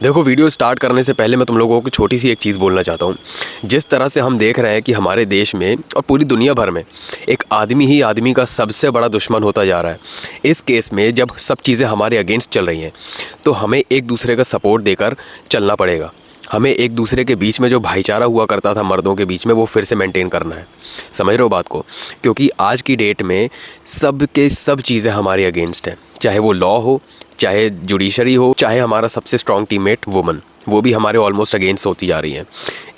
देखो, video start करने से पहले मैं तुम लोगों को छोटी सी एक चीज़ बोलना चाहता हूँ। जिस तरह से हम देख रहे हैं कि हमारे देश में और पूरी दुनिया भर में एक आदमी ही आदमी का सबसे बड़ा दुश्मन होता जा रहा है। इस केस में जब सब चीज़ें हमारे अगेंस्ट चल रही हैं तो हमें एक दूसरे का सपोर्ट देकर चलना पड़ेगा। हमें एक दूसरे के बीच में जो भाईचारा हुआ करता था मर्दों के बीच में, वो फिर से मेंटेन करना है। समझ रहे हो बात को? क्योंकि आज की डेट में सब के सब चीज़ें हमारे अगेंस्ट हैं, चाहे वो लॉ हो, चाहे जुडिशरी हो, चाहे हमारा सबसे स्ट्रॉन्ग टीममेट वुमन, वो भी हमारे ऑलमोस्ट अगेंस्ट होती जा रही हैं।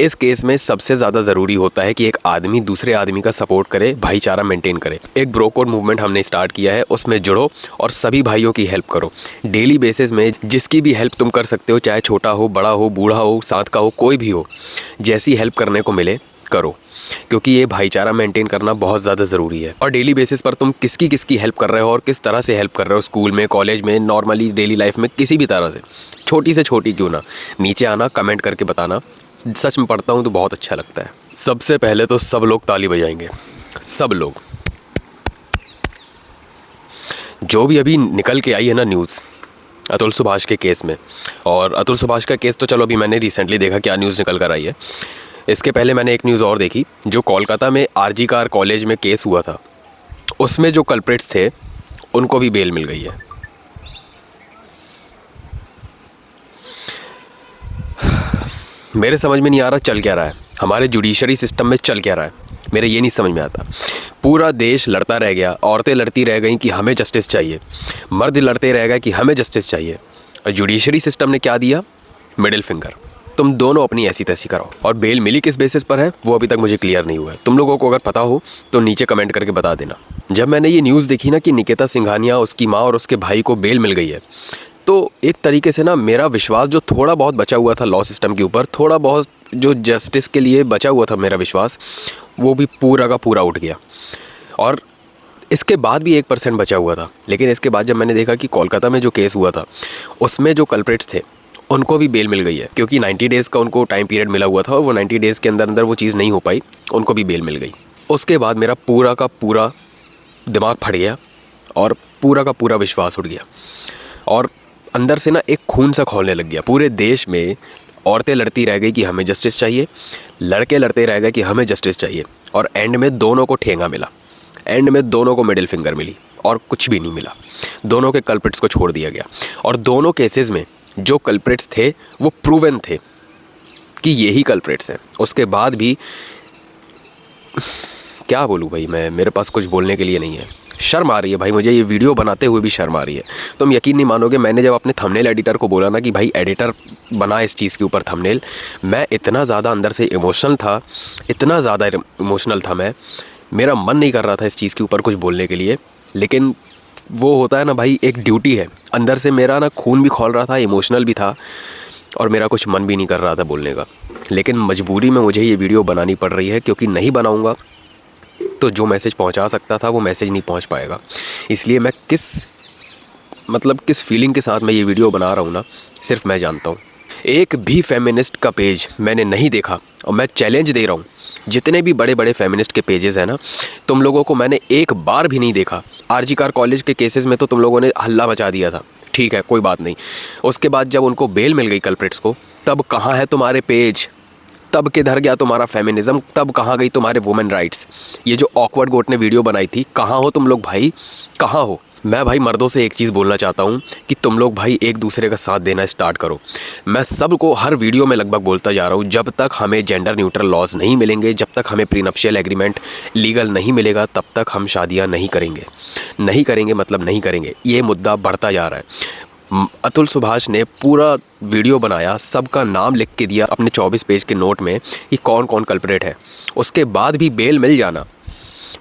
इस केस में सबसे ज़्यादा ज़रूरी होता है कि एक आदमी दूसरे आदमी का सपोर्ट करे, भाईचारा मेंटेन करे। एक ब्रो कोड मूवमेंट हमने स्टार्ट किया है, उसमें जुड़ो और सभी भाइयों की हेल्प करो। डेली बेसिस में जिसकी भी हेल्प तुम कर सकते हो, चाहे छोटा हो, बड़ा हो, बूढ़ा हो, साथ का हो, कोई भी हो, जैसी हेल्प करने को मिले करो, क्योंकि ये भाईचारा मेंटेन करना बहुत ज़्यादा ज़रूरी है। और डेली बेसिस पर तुम किसकी हेल्प कर रहे हो और किस तरह से हेल्प कर रहे हो, स्कूल में, कॉलेज में, नॉर्मली डेली लाइफ में, किसी भी तरह से, छोटी से छोटी क्यों ना, नीचे आना, कमेंट करके बताना। सच में पढ़ता हूँ तो बहुत अच्छा लगता है। सबसे पहले तो सब लोग ताली बजाएंगे, सब लोग। जो भी अभी निकल के आई है ना न्यूज़ अतुल सुभाष के केस में, और अतुल सुभाष का केस तो चलो अभी मैंने रिसेंटली देखा क्या न्यूज़ निकल कर आई है। इसके पहले मैंने एक न्यूज़ और देखी, जो कोलकाता में आरजी कार कॉलेज में केस हुआ था, उसमें जो कल्प्रिट्स थे उनको भी बेल मिल गई है। मेरे समझ में नहीं आ रहा चल क्या रहा है, हमारे जुडिशरी सिस्टम में चल क्या रहा है, मेरे ये नहीं समझ में आता। पूरा देश लड़ता रह गया, औरतें लड़ती रह गई कि हमें जस्टिस चाहिए, मर्द लड़ते रह गए कि हमें जस्टिस चाहिए, और जुडिशरी सिस्टम ने क्या दिया? Middle finger. तुम दोनों अपनी ऐसी तैसी कराओ। और बेल मिली किस बेसिस पर है वो अभी तक मुझे क्लियर नहीं हुआ है। तुम लोगों को अगर पता हो तो नीचे कमेंट करके बता देना। जब मैंने ये न्यूज़ देखी ना कि निकिता सिंघानिया, उसकी माँ और उसके भाई को बेल मिल गई है, तो एक तरीके से ना मेरा विश्वास जो थोड़ा बहुत बचा हुआ था लॉ सिस्टम के ऊपर, थोड़ा बहुत जो जस्टिस के लिए बचा हुआ था मेरा विश्वास, वो भी पूरा का पूरा उठ गया। और इसके बाद भी 1% बचा हुआ था, लेकिन इसके बाद जब मैंने देखा कि कोलकाता में जो केस हुआ था उसमें जो कल्प्रिट्स थे उनको भी बेल मिल गई है, क्योंकि 90 डेज़ का उनको टाइम पीरियड मिला हुआ था और वो 90 डेज़ के अंदर अंदर वो चीज़ नहीं हो पाई, उनको भी बेल मिल गई। उसके बाद मेरा पूरा का पूरा दिमाग फट गया और पूरा का पूरा विश्वास उठ गया, और अंदर से ना एक खून सा खौलने लग गया। पूरे देश में औरतें लड़ती रह गई कि हमें जस्टिस चाहिए, लड़के लड़ते रह गए कि हमें जस्टिस चाहिए, और एंड में दोनों को ठेंगा मिला, एंड में दोनों को मिडिल फिंगर मिली, और कुछ भी नहीं मिला। दोनों के कल्प्रिट्स को छोड़ दिया गया, और दोनों केसेस में जो कल्प्रिट्स थे वो प्रूवन थे कि यही कल्प्रिट्स हैं। उसके बाद भी क्या बोलूँ भाई, मेरे पास कुछ बोलने के लिए नहीं है। शर्म आ रही है भाई, मुझे ये वीडियो बनाते हुए भी शर्म आ रही है। तुम यकीन नहीं मानोगे, मैंने जब अपने थंबनेल एडिटर को बोला ना कि भाई एडिटर बना इस चीज़ के ऊपर थंबनेल, मैं इतना ज़्यादा अंदर से इमोशनल था, इतना ज़्यादा इमोशनल था मैं, मेरा मन नहीं कर रहा था इस चीज़ के ऊपर कुछ बोलने के लिए। लेकिन वो होता है ना भाई, एक ड्यूटी है। अंदर से मेरा ना खून भी खौल रहा था, इमोशनल भी था, और मेरा कुछ मन भी नहीं कर रहा था बोलने का। लेकिन मजबूरी में मुझे ये वीडियो बनानी पड़ रही है, क्योंकि नहीं बनाऊंगा तो जो मैसेज पहुंचा सकता था वो मैसेज नहीं पहुंच पाएगा। इसलिए मैं किस फीलिंग के साथ मैं ये वीडियो बना रहा हूँ ना, सिर्फ मैं जानता हूँ। एक भी फेमिनिस्ट का पेज मैंने नहीं देखा, और मैं चैलेंज दे रहा हूँ, जितने भी बड़े बड़े फेमिनिस्ट के पेजेस हैं ना, तुम लोगों को मैंने एक बार भी नहीं देखा। आरजी कार कॉलेज के केसेस में तो तुम लोगों ने हल्ला मचा दिया था, ठीक है, कोई बात नहीं। उसके बाद जब उनको बेल मिल गई कल्प्रिट्स को, तब कहाँ है तुम्हारे पेज? तब किधर गया तुम्हारा फेमिनिज्म? तब कहाँ गई तुम्हारे वुमेन राइट्स? ये जो ऑकवर्ड गोट ने वीडियो बनाई थी, कहाँ हो तुम लोग भाई, कहाँ हो? मैं भाई मर्दों से एक चीज़ बोलना चाहता हूँ कि तुम लोग भाई एक दूसरे का साथ देना स्टार्ट करो। मैं सबको हर वीडियो में लगभग बोलता जा रहा हूँ, जब तक हमें जेंडर न्यूट्रल लॉज नहीं मिलेंगे, जब तक हमें प्रीनप्शियल एग्रीमेंट लीगल नहीं मिलेगा, तब तक हम शादियाँ नहीं करेंगे। नहीं करेंगे मतलब नहीं करेंगे। ये मुद्दा बढ़ता जा रहा है। अतुल सुभाष ने पूरा वीडियो बनाया, सबका नाम लिख के दिया अपने 24 पेज के नोट में कि कौन कौन कल्प्रेट है। उसके बाद भी बेल मिल जाना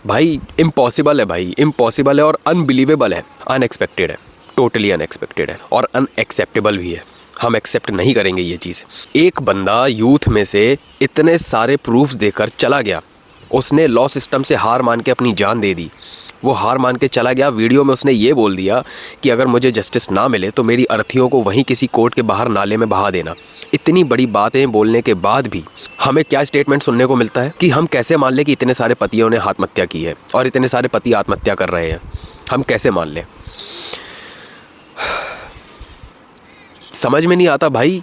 भाई इम्पॉसिबल है, भाई इम्पॉसिबल है, और अनबिलीवेबल है, अनएक्सपेक्टेड है, टोटली अनएक्सपेक्टेड है, और अनएक्सेप्टेबल भी है। हम एक्सेप्ट नहीं करेंगे ये चीज़। एक बंदा यूथ में से इतने सारे प्रूफ्स देकर चला गया, उसने लॉ सिस्टम से हार मान के अपनी जान दे दी, वो हार मान के चला गया। वीडियो में उसने ये बोल दिया कि अगर मुझे जस्टिस ना मिले तो मेरी अर्थियों को वहीं किसी कोर्ट के बाहर नाले में बहा देना। इतनी बड़ी बातें बोलने के बाद भी हमें क्या स्टेटमेंट सुनने को मिलता है कि हम कैसे मान लें कि इतने सारे पतियों ने आत्महत्या की है और इतने सारे पति आत्महत्या कर रहे हैं, हम कैसे मान लें? समझ में नहीं आता भाई,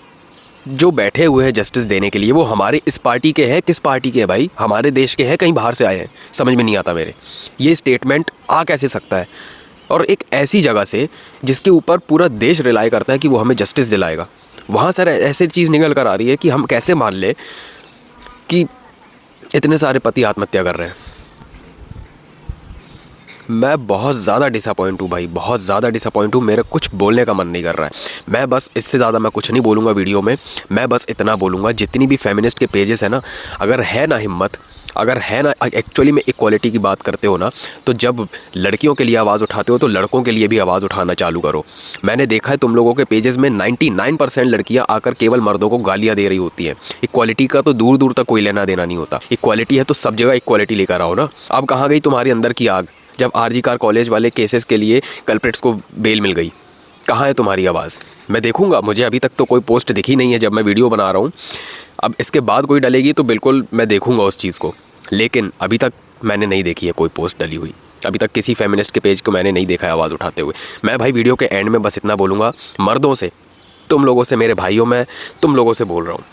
जो बैठे हुए हैं जस्टिस देने के लिए वो हमारे इस पार्टी के हैं, किस पार्टी के हैं भाई, हमारे देश के हैं, कहीं बाहर से आए हैं? समझ में नहीं आता मेरे, ये स्टेटमेंट आ कैसे सकता है? और एक ऐसी जगह से जिसके ऊपर पूरा देश रिलाई करता है कि वो हमें जस्टिस दिलाएगा, वहाँ सर ऐसी चीज़ निकल कर आ रही है कि हम कैसे मान लें कि इतने सारे पति आत्महत्या कर रहे हैं। मैं बहुत ज़्यादा डिसअपॉइंट हूँ भाई, बहुत ज़्यादा डिसअपॉइंट हूँ। मेरा कुछ बोलने का मन नहीं कर रहा है। मैं बस इससे ज़्यादा मैं कुछ नहीं बोलूँगा वीडियो में। मैं बस इतना बोलूँगा, जितनी भी फेमिनिस्ट के पेजेस है ना, अगर है ना हिम्मत, अगर है ना एक्चुअली में इक्वालिटी की बात करते हो ना, तो जब लड़कियों के लिए आवाज़ उठाते हो तो लड़कों के लिए भी आवाज़ उठाना चालू करो। मैंने देखा है तुम लोगों के पेजेस में 99% लड़कियां आकर केवल मर्दों को गालियां दे रही होती हैं। इक्वालिटी का तो दूर दूर तक कोई लेना देना नहीं होता। इक्वालिटी है तो सब जगह इक्वालिटी लेकर आओ ना। अब कहाँ गई तुम्हारी अंदर की आग, जब आरजी कार कॉलेज वाले केसेस के लिए कल्प्रिट्स को बेल मिल गई? कहाँ है तुम्हारी आवाज़? मैं देखूंगा, मुझे अभी तक तो कोई पोस्ट दिखी नहीं है जब मैं वीडियो बना रहा हूँ। अब इसके बाद कोई डलेगी तो बिल्कुल मैं देखूंगा उस चीज़ को, लेकिन अभी तक मैंने नहीं देखी है कोई पोस्ट डली हुई। अभी तक किसी फेमिनिस्ट के पेज को मैंने नहीं देखा है आवाज़ उठाते हुए। मैं भाई वीडियो के एंड में बस इतना बोलूँगा, मर्दों से, तुम लोगों से, मेरे भाइयों, मैं तुम लोगों से बोल रहा हूँ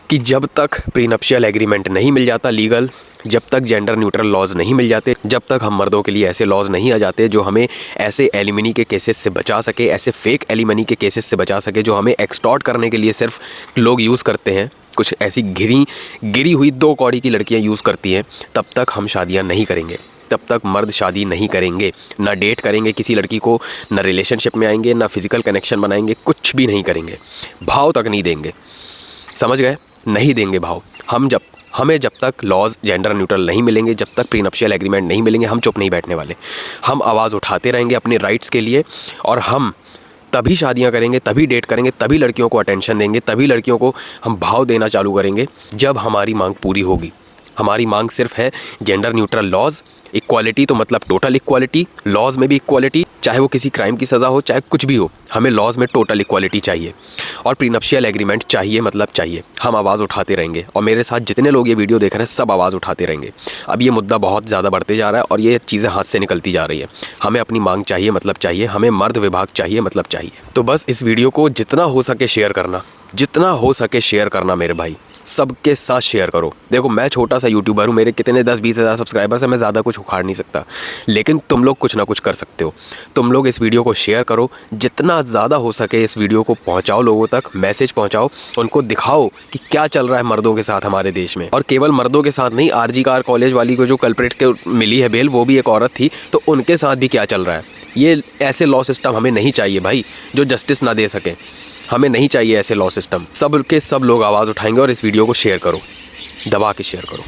कि जब तक प्रीनप्शियल एग्रीमेंट नहीं मिल जाता लीगल, जब तक जेंडर न्यूट्रल लॉज नहीं मिल जाते, जब तक हम मर्दों के लिए ऐसे लॉज नहीं आ जाते जो हमें ऐसे एलिमनी के केसेस से बचा सके, ऐसे फेक एलिमनी के केसेस से बचा सके जो हमें एक्सटॉर्ट करने के लिए सिर्फ लोग यूज़ करते हैं, कुछ ऐसी गिरी हुई 2 कौड़ी की लड़कियां यूज़ करती हैं, तब तक हम शादियां नहीं करेंगे। तब तक मर्द शादी नहीं करेंगे, ना डेट करेंगे किसी लड़की को, ना रिलेशनशिप में आएंगे, ना फिजिकल कनेक्शन बनाएंगे, कुछ भी नहीं करेंगे, भाव तक नहीं देंगे। समझ गए? नहीं देंगे भाव। हमें जब तक लॉज जेंडर न्यूट्रल नहीं मिलेंगे, जब तक प्रीनप्शियल एग्रीमेंट नहीं मिलेंगे, हम चुप नहीं बैठने वाले। हम आवाज़ उठाते रहेंगे अपने राइट्स के लिए, और हम तभी शादियां करेंगे, तभी डेट करेंगे, तभी लड़कियों को अटेंशन देंगे, तभी लड़कियों को हम भाव देना चालू करेंगे जब हमारी मांग पूरी होगी। हमारी मांग सिर्फ है जेंडर न्यूट्रल लॉज, इक्वालिटी तो मतलब टोटल इक्वालिटी, लॉज में भी इक्वालिटी, चाहे वो किसी क्राइम की सज़ा हो, चाहे कुछ भी हो, हमें लॉज में टोटल इक्वालिटी चाहिए, और प्रीनप्शियल एग्रीमेंट चाहिए, मतलब चाहिए। हम आवाज़ उठाते रहेंगे, और मेरे साथ जितने लोग ये वीडियो देख रहे हैं सब आवाज़ उठाते रहेंगे। अब ये मुद्दा बहुत ज़्यादा बढ़ते जा रहा है और ये चीज़ें हाथ से निकलती जा रही है। हमें अपनी मांग चाहिए, मतलब चाहिए, हमें मर्द विभाग चाहिए, मतलब चाहिए। तो बस इस वीडियो को जितना हो सके शेयर करना, जितना हो सके शेयर करना मेरे भाई, सबके साथ शेयर करो। देखो, मैं छोटा सा यूट्यूबर हूँ, मेरे कितने 10-20 हज़ार सब्सक्राइबर्स हैं, मैं ज़्यादा कुछ उखाड़ नहीं सकता, लेकिन तुम लोग कुछ ना कुछ कर सकते हो। तुम लोग इस वीडियो को शेयर करो, जितना ज़्यादा हो सके इस वीडियो को पहुँचाओ, लोगों तक मैसेज पहुँचाओ, उनको दिखाओ कि क्या चल रहा है मर्दों के साथ हमारे देश में। और केवल मर्दों के साथ नहीं, आरजी कार कॉलेज वाली को जो कल्प्रिट के मिली है बेल, वो भी एक औरत थी, तो उनके साथ भी क्या चल रहा है। ये ऐसे लॉ सिस्टम हमें नहीं चाहिए भाई, जो जस्टिस ना दे सके। हमें नहीं चाहिए ऐसे लॉ सिस्टम। सब के सब लोग आवाज़ उठाएंगे, और इस वीडियो को शेयर करो, दबा के शेयर करो।